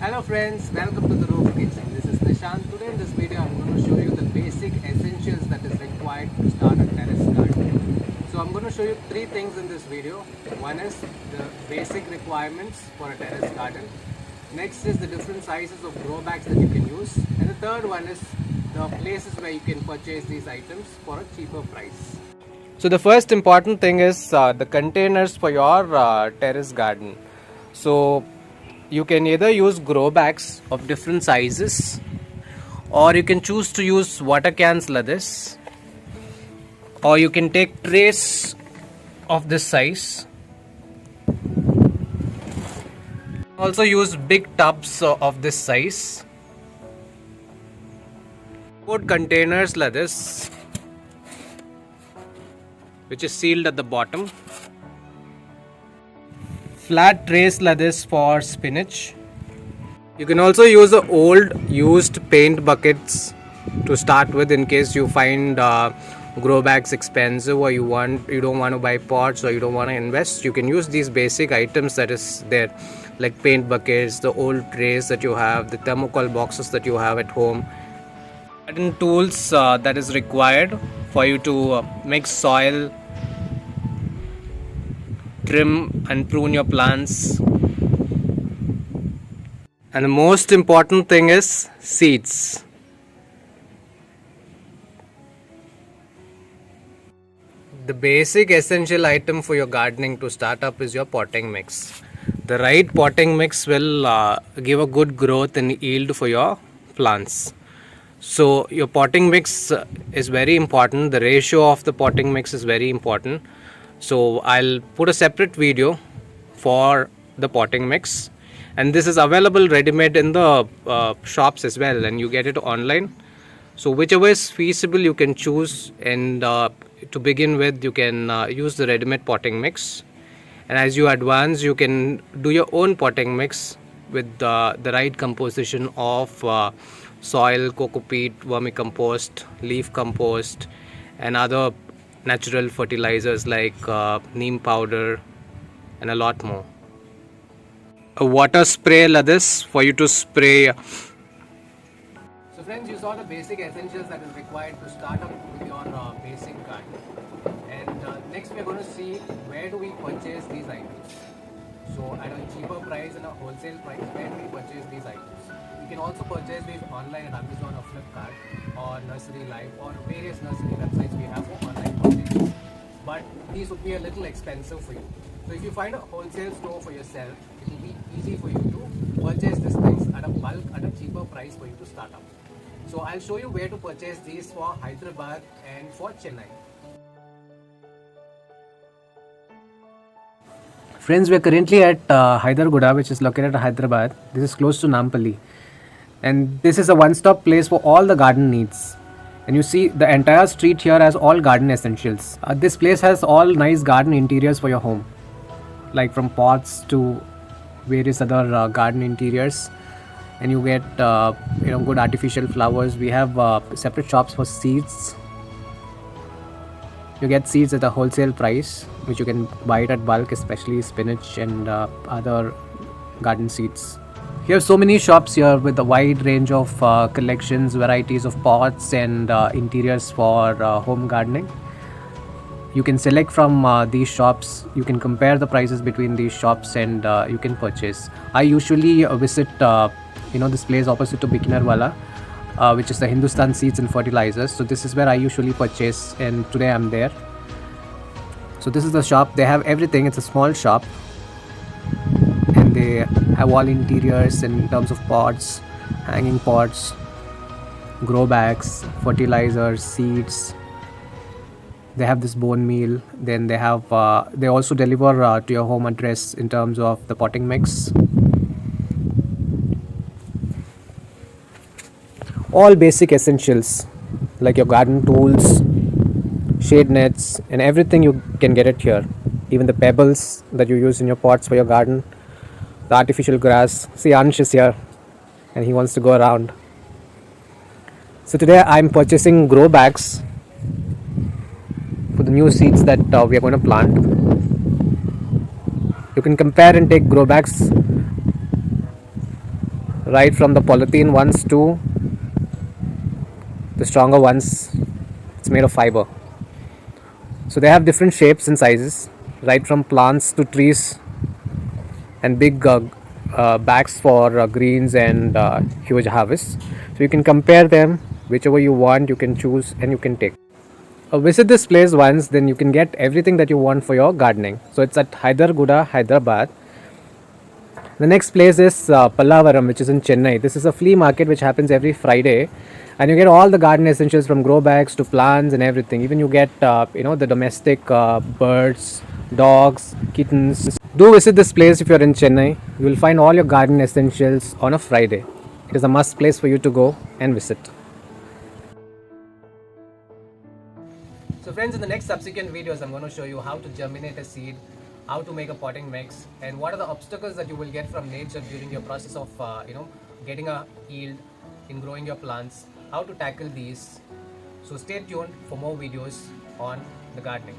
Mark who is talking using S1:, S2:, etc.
S1: Hello friends, welcome to the Roof Kitchen. This is Nishant. Today in this video I'm going to show you the basic essentials that is required to start a terrace garden. So I'm going to show you three things in this video. One is the basic requirements for a terrace garden. Next is the different sizes of grow bags that you can use. And the third one is the places where you can purchase these items for a cheaper price. So the first important thing is the containers for your terrace garden. So you can either use grow bags of different sizes, or you can choose to use water cans like this, or you can take trays of this size. Also use big tubs of this size. Put containers like this, which is sealed at the bottom. Flat trays like this for spinach. You can also use the old used paint buckets to start with, in case you find grow bags expensive, or you don't want to buy pots, or you don't want to invest. You can use these basic items that is there, like paint buckets, the old trays that you have, the thermocol boxes that you have at home. Garden tools that is required for you to mix soil, trim and prune your plants. And the most important thing is seeds. The basic essential item for your gardening to start up is your potting mix. The right potting mix will give a good growth and yield for your plants. So your potting mix is very important. The ratio of the potting mix is very important. So I'll put a separate video for the potting mix, and this is available ready-made in the shops as well, and you get it online. So whichever is feasible you can choose, and to begin with you can use the ready-made potting mix, and as you advance you can do your own potting mix with the right composition of soil, coco peat, vermicompost, leaf compost, and other natural fertilizers like neem powder and a lot more. A water spray like this for you to spray. So friends, you saw the basic essentials that is required to start up with your basic garden, and next we are going to see where do we purchase these items. So at a cheaper price and a wholesale price, where do we purchase these items? You can also purchase these online at Amazon or Flipkart or Nursery Life or various nursery websites we have for online purchases. But these would be a little expensive for you. So if you find a wholesale store for yourself, it will be easy for you to purchase these things at a bulk at a cheaper price for you to start up. So I'll show you where to purchase these for Hyderabad and for Chennai. Friends, we are currently at Hyderguda, which is located at Hyderabad. This is close to Nampally. And this is a one-stop place for all the garden needs. And you see the entire street here has all garden essentials. This place has all nice garden interiors for your home, like from pots to various other garden interiors. And you get good artificial flowers. We have separate shops for seeds. You get seeds at a wholesale price, which you can buy it at bulk, especially spinach and other garden seeds. You have so many shops here with a wide range of collections, varieties of pots and interiors for home gardening. You can select from these shops. You can compare the prices between these shops, and you can purchase. I usually visit this place opposite to Bikinarwala, which is the Hindustan Seeds and Fertilizers. So this is where I usually purchase, and today I'm there. So this is the shop. They have everything. It's a small shop, and they have all interiors in terms of pots, hanging pots, grow bags, fertilizers, seeds. They have this bone meal. Then they have they also deliver to your home address in terms of the potting mix. All basic essentials like your garden tools, shade nets, and everything you can get it here. Even the pebbles that you use in your pots for your garden, the artificial grass. See, Ansh is here and he wants to go around. So today I'm purchasing grow bags for the new seeds that we are going to plant. You can compare and take grow bags right from the polythene ones to the stronger ones. It's made of fiber. So they have different shapes and sizes, right from plants to trees, and big bags for greens and huge harvests. So you can compare them, whichever you want, you can choose and you can take. Visit this place once, then you can get everything that you want for your gardening. So it's at Hyderguda, Hyderabad. The next place is Pallavaram, which is in Chennai. This is a flea market which happens every Friday, and you get all the garden essentials from grow bags to plants and everything. Even you get the domestic birds, dogs, kittens. Do visit this place if you're in Chennai. You will find all your garden essentials on a Friday. It is a must place for you to go and visit. So friends, in the next subsequent videos, I'm going to show you how to germinate a seed, how to make a potting mix, and what are the obstacles that you will get from nature during your process of getting a yield in growing your plants, how to tackle these. So stay tuned for more videos on the gardening.